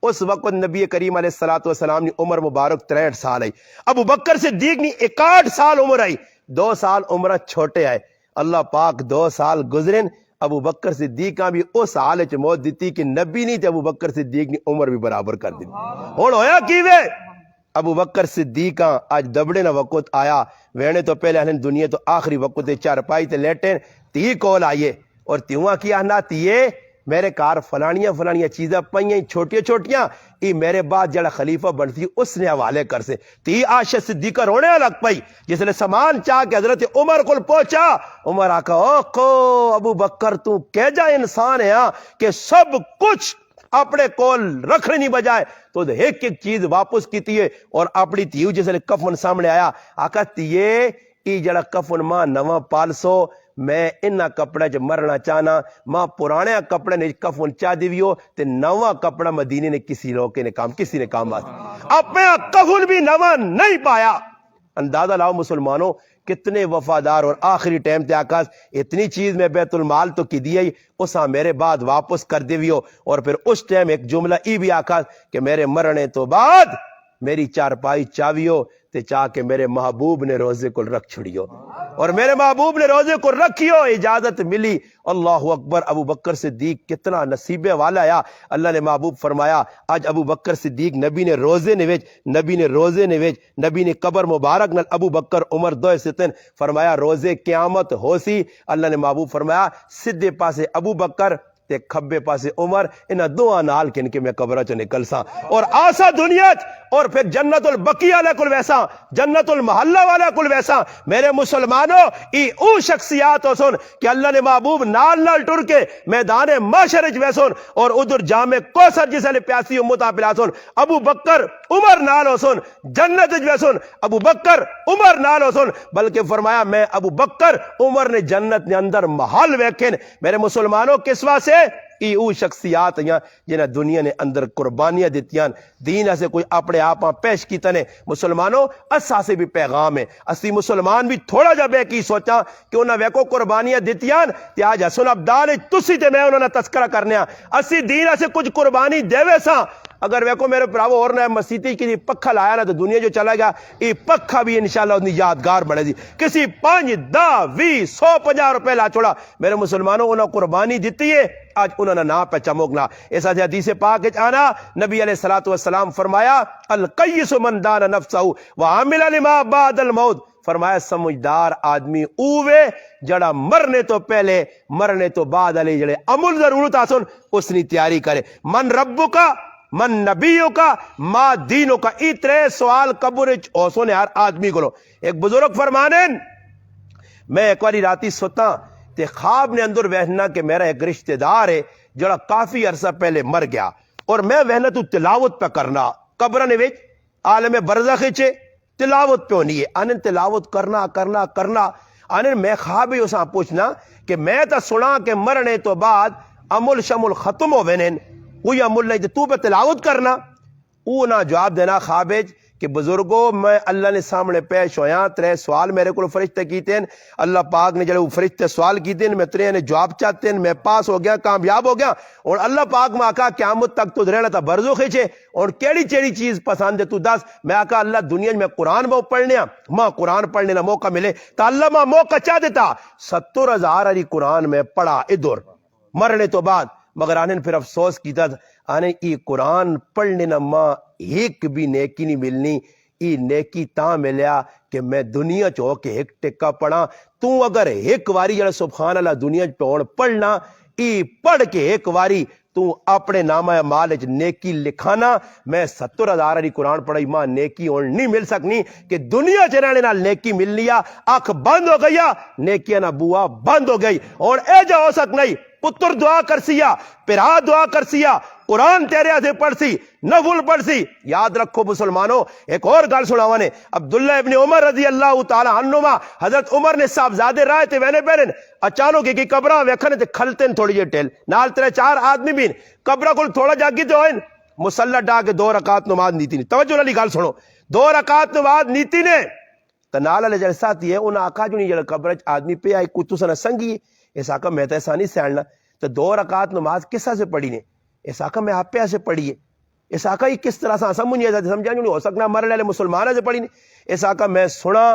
اس وقت نبی کریم علیہ السلام نے عمر مبارک 63 سال آئی، ابو بکر صدیق نے 61 سال عمر آئی، 2 سال عمرہ چھوٹے آئے۔ اللہ پاک 2 سال گزرن ابو بکر صدیق بھی اس حال چ موت دیتی کہ نبی نہیں تے ابو بکر صدیق نے عمر بھی برابر کر دی۔ ہن ہویا کیویں؟ ابو بکر صدیق آج دبڑے نہ وقت آیا وینے تو پہلے ہن دنیا تو آخری وقت چارپائی تے لیٹن تی کول آئیے اور تیواں کیا نہ تیے میرے کار فلانیاں چیزاں پئیاں چھوٹیاں چھوٹیاں ای میرے بعد جڑا خلیفہ بنتی اس نے حوالے کر سے۔ تی عائشہ صدیقہ رونے لگ پئی جس نے سامان چاہ کے حضرت عمر کو پہنچا، عمر آکھا اوکو ابو بکر تو کہ جا انسان ہے کہ سب کچھ اپنے کول رکھنے نہیں بجائے تو ایک ایک چیز واپس کیتی ہے۔ اور اپنی تیو جس نے کفن سامنے آیا آکھا تیے ای جڑا کفن ماں نواں پالسو میں انہاں کپڑے چ مرنا چاہنا، ماں پرانے کپڑے نے کفن چاہ دیویو تے نواں کپڑا مدینے نے کسی نے کام اپنے کفن بھی نواں نہیں پایا۔ اندازہ لاؤ مسلمانوں کتنے وفادار، اور آخری ٹائم تے آکاس اتنی چیز میں بیت المال تو کی دی اسا میرے بعد واپس کر دیویو۔ اور پھر اس ٹائم ایک جملہ ای بھی آکاس کہ میرے مرنے تو بعد میری چارپائی چاویو تے چاہ کے میرے محبوب نے روزے کو رکھ چھڑیو، اور میرے محبوب نے روزے کو رکھیو، اجازت ملی۔ اللہ اکبر، ابو بکر صدیق کتنا نصیبے والا یا اللہ نے محبوب فرمایا آج ابو بکر صدیق نبی نے روزے نبی نے قبر مبارک نل ابو بکر عمر 2 ستن فرمایا روزے قیامت ہو سی۔ اللہ نے محبوب فرمایا سدھے پاسے ابو بکر تے کھبے پاسے عمر، انہاں دعا نال کن کے میں قبرہ چ نکل سا اور آسا دنیا چ، اور پھر جنت البقیع والے کل ویسا، جنت المحلہ والے کل ویسا۔ میرے مسلمانوں ای او شخصیات ہو سن کہ اللہ نے محبوب نال ٹر کے میدان محشر وچ ویسن اور ادھر جامع کوثر جس نے پیاسی امتا پلا سن ابو بکر عمر نال ہو سن، جنت وچ ویسن ابو بکر عمر نال ہو سن، بلکہ فرمایا میں ابو بکر عمر نے جنت نے اندر محل ویکھن۔ میرے مسلمانوں کس واسطے یہ وہ شخصیات ہیں جنہیں دنیا نے اندر قربانیاں دیتیاں دین سے کوئی اپنے آپ پیش کیتا نے مسلمانوں اسا سے بھی پیغام ہے اسی مسلمان بھی تھوڑا جا بے کی سوچا کہ انہاں ویکو قربانیاں دیتیاں تے آج حسن عبدال تسی تے میں انہاں نے تذکرہ کرنے اسی دین سے کچھ قربانی دیوے ساں اگر ویکو میرے پراو اور نہ مسیتی کی پکھا لایا نا تو دنیا جو چلا گیا یہ پکھا بھی انشاءاللہ اتنی یادگار بڑھے دی کسی 5 10 20 100 50 روپے لا چھوڑا میرے مسلمانوں انہوں قربانی دیتی ہے آج انہوں نے نا پہ چمکنا اس حدیث پاک آنا نبی علیہ السلام فرمایا القیس من دان نفسہ وعمل لما بعد الموت فرمایا سمجھدار آدمی اوے جڑا مرنے تو پہلے مرنے تو بعد علی جڑے عمل ضرورت آسن اس نے تیاری کرے من ربو کا من نبیوں کا ما دینوں کا اترے سوال قبر اوسوں نے ہر آدمی کو لو ایک بزرگ فرمانین میں ایک واری راتی سوتا تے خواب نے اندر وہنا کہ میرا ایک رشتہ دار ہے جڑا کافی عرصہ پہلے مر گیا اور میں وہنا تو تلاوت پہ کرنا قبر نے ویچ عالم برزخ چے تلاوت پہ ہونی ہے انہیں تلاوت کرنا انہیں میں خواب ہی اساں پوچھنا کہ میں تا سنا کہ مرنے تو بعد عمل شمل ختم ہو وینن کوئی عمل نہیں تو پہ تلاوت کرنا او نہ جواب دینا خوابج کہ بزرگوں میں اللہ نے سامنے پیش ہویا 3 سوال میرے کو فرشتے کیتے ہیں اللہ پاک نے جڑے وہ فرشتے سوال کیتے ہیں میں 3 نے جواب چاہتے ہیں میں پاس ہو گیا کامیاب ہو گیا اور اللہ پاک میں آکا قیامت تک تو رہنا تھا برزو کھیچے اور کیڑی چیز پسند ہے تو دس میں آکا اللہ دنیا میں قرآن میں پڑھنے ماں قرآن پڑھنے کا موقع ملے تو اللہ ماں موقع چاہ دیتا 70,000 علی قرآن میں پڑھا ادھر مرنے تو بعد مگر آنے پھر افسوس کیتا آنے ای قرآن پڑھنے نہ ماں ایک بھی نیکی نہیں ملنی ای نیکی تاں ملیا کہ میں دنیا چو کے ایک ٹکا پڑھا تو اگر ایک واری جڑا سبحان اللہ دنیا چو پڑھنا ای پڑھ کے ایک واری تو اپنے نامہ مالج نیکی لکھانا میں 70,000 علی قرآن پڑھائی ماں نیکی اور نہیں مل سکنی کہ دنیا چرانے نال نیکی مل لیا آنکھ بند ہو گیا نیکیاں نہ بوا بند ہو گئی اور اے جا ہو سک نہیں پتر دعا کر سیا پرا دعا کر سیا قرآن تیرے سے پڑھ سی نفل پڑھ سی یاد رکھو مسلمانوں ایک اور گل سناوا نے عبداللہ ابن عمر رضی اللہ تعالی عنہما حضرت عمر نے صاحبزادے رائے تے وینے بیرن اچانک کی قبراں ویکھنے تے کھلتے تھوڑی جے ٹیل نال 3 4 آدمی بھی قبراں کول تھوڑا جاگی تے ہوئن مصلی ڈا کے 2 رکعت نماز نیتی نے توجہ والی گل سنو 2 رکعت نماز نیتی نے تے نال والے جڑے ساتھی ہے انہاں آکھا جو نہیں جڑا قبر وچ آدمی پہ آئی کوئی تساں سنگی اس آکھا میں تے ایسا نہیں سیڑنا تو 2 رکعت نماز کسا سے پڑھی نے اس آقا میں آپ پہ سے پڑھیے اس آقا یہ کس طرح سے سمجھے سمجھا نہیں ہو سکنا مرنے والے مسلمانوں سے پڑھی نہیں اس آقا میں سنا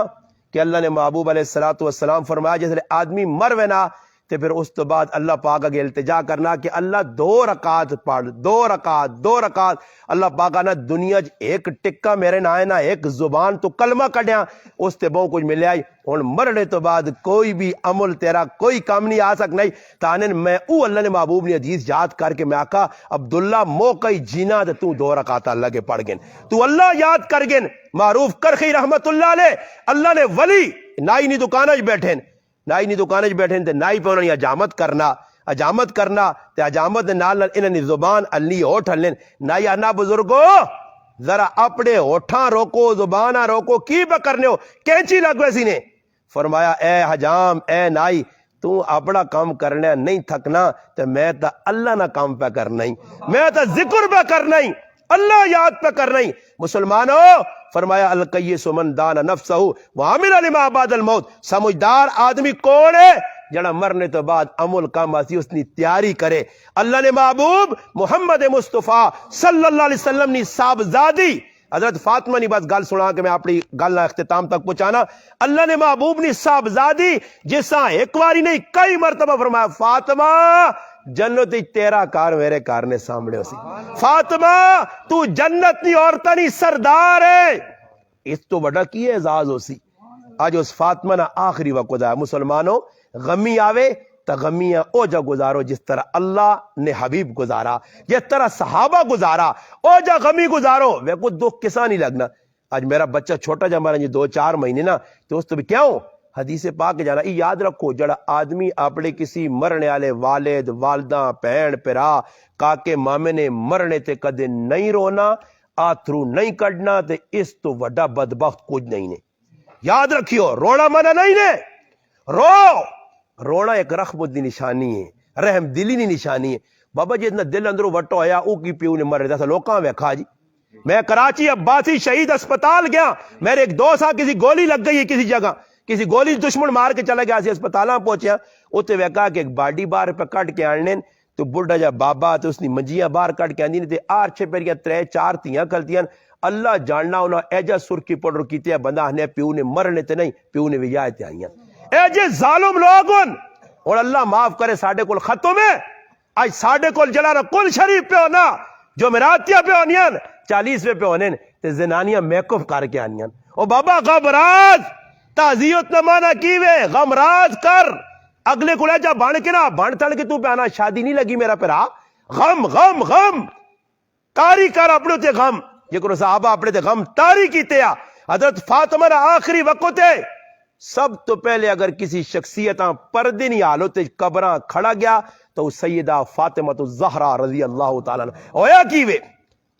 کہ اللہ نے محبوب علیہ السلام فرمایا جیسے آدمی مر وینا تو پھر اس تو بعد اللہ پاک اگے التجا کرنا کہ اللہ 2 رکعت پڑھ 2 رکعت اللہ پاک آنا دنیا ایک ٹکا میرے نہ آئے نہ ایک زبان تو کلمہ کڈیا اس تے بہت کچھ ملے آئی اور مرنے تو بعد کوئی بھی عمل تیرا کوئی کام نہیں آ سک نہیں تانن میں او اللہ نے محبوب نے حدیث یاد کر کے میں آقا عبداللہ موقع جینا تے تو 2 رکعت اللہ کے پڑھ گن تو اللہ یاد کر گن معروف کرخی رحمت اللہ علیہ اللہ نے ولی نائی نہیں دکانہ بیٹھیں نائی نہیں دکانے بیٹھے تے نائی پہ انہوں نے اجامت کرنا تے اجامت نال انہوں نے زبان علی ہوٹھ ہلن نائی آنا بزرگو ذرا اپنے ہوٹھاں روکو زبانہ روکو کی پہ کرنے ہو کینچی لگ ویسی نے فرمایا اے حجام اے نائی تو اپنا کام کرنا نہیں تھکنا تے میں تا اللہ نہ کام پہ کرنا ہی میں تا ذکر پہ کرنا ہی اللہ یاد پہ کرنا ہی مسلمانوں فرمایا القیس من دان نفسہ وعمل لما بعد الموت سمجھدار آدمی کون ہے جڑا مرنے تو بعد عمل کام آسی اس نے تیاری کرے اللہ نے محبوب محمد مصطفیٰ صلی اللہ علیہ وسلم نے صاحبزادی حضرت فاطمہ نے بس گل سنا کہ میں اپنی گل اختتام تک پہنچانا اللہ نے محبوب نے صاحبزادی جسا ایک واری نہیں کئی مرتبہ فرمایا فاطمہ جنت تیرا کار میرے کار نے سامنے ہو سی فاطمہ تو جنت نی عورتہ نی سردار ہے اس تو بڑا کی اعزاز ہو سی آج اس فاطمہ نا آخری وقت ہے مسلمانوں غمی آوے تا غمی او جا گزارو جس طرح اللہ نے حبیب گزارا جس طرح صحابہ گزارا او جا غمی گزارو وہ کو دکھ کسا نہیں لگنا آج میرا بچہ چھوٹا جا ہمارا 2-4 مہینے نا تو اس تو بھی کیا ہوں حدیث پاک جانا یہ یاد رکھو جڑا آدمی اپنے کسی مرنے والے والد والدہ بہن پرا کاکے مامے نے مرنے تے کدے نہیں رونا آتھرو نہیں کڈنا تے اس تو وڈا بدبخت کچھ نہیں نے یاد رکھیو رونا منع نہیں نے رونا ایک رحمت دی نشانی ہے رحم دلی نی نشانی ہے بابا جی اتنا دل اندروں وٹو ہویا او کی پیو نے مر رہا تھا لوکاں ویکھا جی میں کراچی عباسی شہید اسپتال گیا میرے ایک دوست کسی گولی لگ گئی ہے کسی جگہ کسی گولی دشمن مار کے چلا گیا سی اسپتالاں پہنچیا اتنے ویکھا کہ ایک باڈی باہر پہ کٹ کے آنے تو بڑھا جا بابا تو اس نے منجیاں باہر کٹ کے آندی نے تے آر چھے پیریاں 3-4 تیاں کھلتیاں اللہ جاننا انہاں ایجا سرکی پوڈر کیتے بندہ ہنے پیو نے مرنے تے نہیں پیو نے وجائے تے آئیاں ایجے ظالم لوگن اور اللہ معاف کرے ساڑھے کول ختم ہے آج ساڑھے کول جلانا کل شریف پہ ہونا جو مراتیاں پہ ہونیاں 40ویں پہ ہونے تے زنانیاں میکف کر کے آنیاں او بابا غمراز تعزیت نمانا کیوے غمراز کر اگلے کو لے جا بان کے نا بان تھڑ کے تو پہ آنا شادی نہیں لگی میرا پیرا غم غم غم تاری کر اپنے تے غم یہ کرو صحابہ اپنے تے غم تاری کیتے آ حضرت فاطمہ نا آخری وقت ہے سب تو پہلے اگر کسی شخصیتاں پردے نہیں حال ہوتے قبراں کھڑا گیا تو سیدہ فاطمہ الزہرا رضی اللہ تعالیٰ ہویا کیوے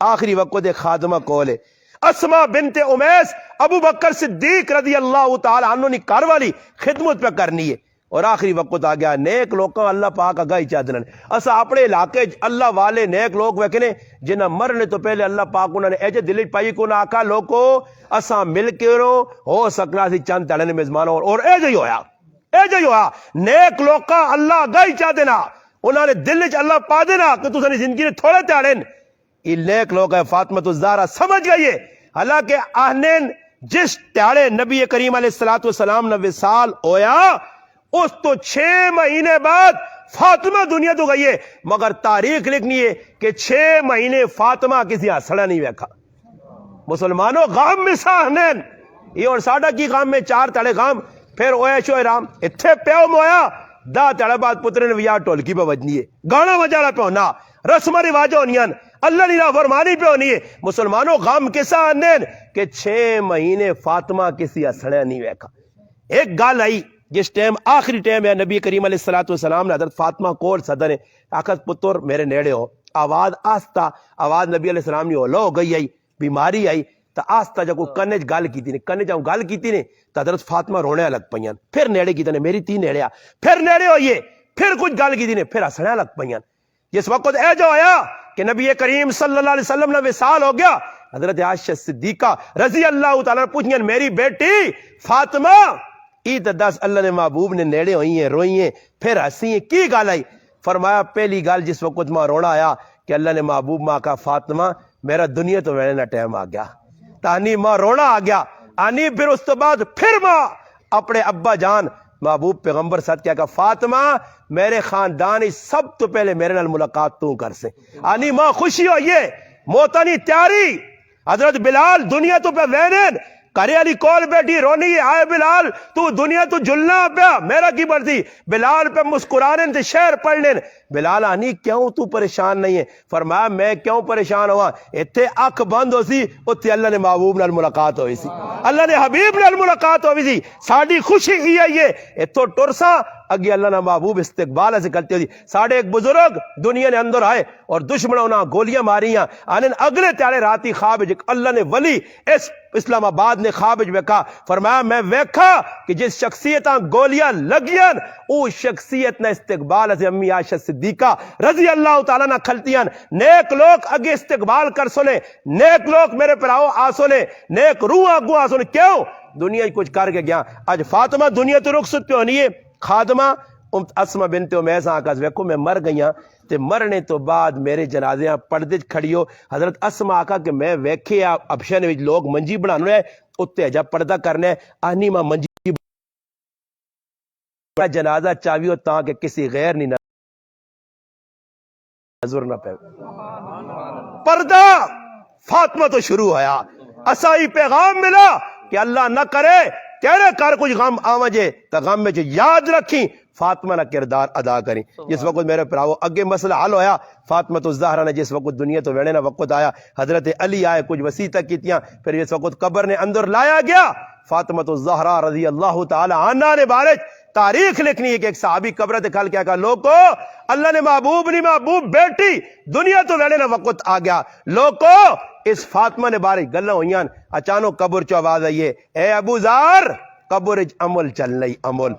آخری وقت خادمہ کولے اسما بنت امیس ابو بکر صدیق رضی اللہ تعالیٰ عنہ نے کار والی خدمت پہ کرنی ہے اور آخری وقت آ گیا نیک لوکاں اللہ پاک اگائی چادنن اسا اپنے علاقے اللہ والے نیک لوگ ویکھنے جنہ مرنے تو پہلے اللہ پاک انہوں نے ایجے دل پائی کو نہ آکا لوکو اسا مل کے ہو سکنا سی چند تڑنے میزبانوں اور ایجے ہی ہویا نیک لوکاں اللہ اگائی چا دینا انہوں نے دل چ اللہ پا دینا کہ تسانی زندگی نے تھوڑے تاڑن یہ نیک لوگ ہے فاطمہ الزہرا سمجھ گئیے حالانکہ آہنین جس تیارے نبی کریم علیہ السلام نے وصال ہویا اس تو 6 مہینے بعد فاطمہ دنیا تو گئی ہے مگر تاریخ لکھنی ہے کہ 6 مہینے فاطمہ کسی ہسڑا نہیں ویکھا مسلمانوں غام میں ساہنین یہ اور ساڑھا کی غام میں 4 تڑے غام پھر اوے شو رام اتھے پیو مویا دا تڑے بعد پتر نے ویا ٹولکی پہ وجنی ہے گانا وجانا پہ ہونا رسم رواج ہونیاں اللہ نے فرمانی پہ ہونی ہے مسلمانوں غام کے ساہنین کہ 6 مہینے فاطمہ کسی ہسڑا نہیں ویکھا ایک گال آئی جس ٹائم آخری ٹائم ہے نبی کریم علیہ السلام نے حضرت فاطمہ کول صدر آخت پتر میرے نیڑے ہو آواز آستا آواز نبی علیہ السلام نے ہو گئی آئی بیماری آئی تو آستا جب کوئی کنج گال کی تھی کنج جب گال کی تھی تو حضرت فاطمہ رونے لگ پئیاں پھر نیڑے کی تھی میری تی نیڑے آ پھر نیڑے ہوئیے پھر کچھ گال کی تھی پھر ہسنے لگ پئیاں جس وقت اے جو آیا کہ نبی کریم صلی اللہ علیہ وسلم نے وصال ہو گیا حضرت عائشہ صدیقہ رضی اللہ تعالیٰ پوچھیں میری بیٹی فاطمہ عید 10 اللہ نے محبوب نے نیڑے ہوئی ہیں روئی ہیں پھر ہنسی ہیں کی گال آئی فرمایا پہلی گال جس وقت ماں رونا آیا کہ اللہ نے محبوب ماں کا فاطمہ میرا دنیا تو وینے نہ ٹائم آ گیا تانی ماں رونا آ گیا آنی پھر اس تو بعد پھر ماں اپنے ابا جان محبوب پیغمبر ساتھ کیا کہ فاطمہ میرے خاندان سب تو پہلے میرے نال ملاقات تو کر سے آنی ماں خوشی ہوئیے موتانی تیاری حضرت بلال دنیا تو پہ وینن کرے علی کول بیٹھی رونی ہے آئے بلال تو دنیا تو جلنا پیا میرا کی مرضی بلال پہ مسکرانے تے شعر پڑھنے بلال آنی کیوں تو پریشان نہیں ہے فرمایا میں کیوں پریشان ہوا اتھے اکھ بند ہو سی اتھے اللہ نے محبوب نال ملاقات ہوئی سی اللہ نے حبیب نال ملاقات ہوئی سی ساڑی خوشی ہی ہے یہ اتھو ٹرسا اگے اللہ نے محبوب استقبال سے کرتے ہوئی ساڑھے ایک بزرگ دنیا نے اندر آئے اور دشمنوں نے گولیاں ماریاں آنن اگلے تیارے راتی خواب اللہ نے ولی اس اسلام آباد نے خواب ویکھا فرمایا میں ویکھا کہ جس شخصیتاں گولیاں لگیاں او شخصیت نے استقبال سے امی عائشہ صدیقہ رضی اللہ تعالیٰ نہ کھلتیاں نیک لوگ اگے استقبال کر سنے نیک لوگ میرے پراؤ آ سنے نیک روح آگو آ سنے کیوں دنیا کچھ کر کے گیا آج فاطمہ دنیا تو رخصت پہ ہونی ہے خادمہ اسما بنت امیس آکاز ویکھو میں مر گئیاں تے مرنے تو بعد میرے جنازیاں پردے کھڑی ہو حضرت اسما آکا کہ میں ویکھے ابشن وچ لوگ منجی بنانے اتنے جا پردہ کرنے آنی ماں منجی جنازہ چاویو تاکہ کسی غیر نہیں نظر نہ پہ پردہ فاطمہ تو شروع ہویا اسائی پیغام ملا کہ اللہ نہ کرے تیرے کار کچھ غم آوجے تا غم میں جو یاد رکھیں فاطمہ نہ کردار ادا کریں جس وقت میرے پراؤ اگے مسئلہ حل ہویا فاطمہ الزہرا نے جس وقت دنیا تو ویڑے نہ وقت آیا حضرت علی آئے کچھ وسیعتہ کیتیاں پھر جس وقت قبر نے اندر لایا گیا فاطمہ الزہرا رضی اللہ تعالی عنہ نے بارج تاریخ لکھنی ہے کہ ایک صحابی قبر دکھال کیا کہا لوگو اللہ نے محبوب نہیں محبوب بیٹی دنیا تو ویڑے نہ وقت آ گیا لوگو اس فاطمہ نے بارے گلہ ہوئیاں اچانک قبر چو آواز آئیے اے ابو زار قبر عمل چل رہی عمل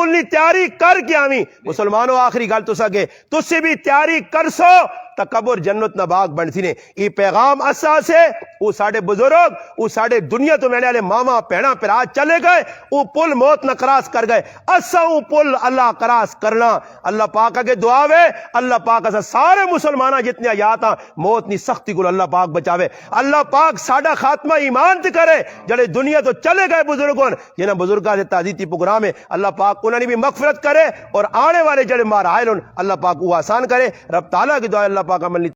نہیں تیاری کر کے آویں مسلمانوں آخری گل تسا کے تسی بھی تیاری کر سو تا قبر جنت نہ باغ بن سی نے یہ پیغام اسا سے وہ ساڈے بزرگ وہ ساڈے دنیا تو ملنے والے ماما بہنا پھرا چلے گئے وہ پل موت نہ کراس کر گئے اسا وہ پل اللہ کراس کرنا اللہ پاک کے دعا وے اللہ پاک اسا سارے مسلمانہ جتنے آیات ہیں موت نی سختی کو اللہ پاک بچاوے اللہ پاک ساڈا خاتمہ ایمان تے کرے جڑے دنیا تو چلے گئے بزرگوں جنہاں بزرگاں دے تعزیتی پروگرام ہے اللہ پاک انہاں نے بھی مغفرت کرے اور آنے والے جڑے مراحل اللہ پاک وہ آسان کرے رب تعالیٰ کی دعا اللہ پاک عمل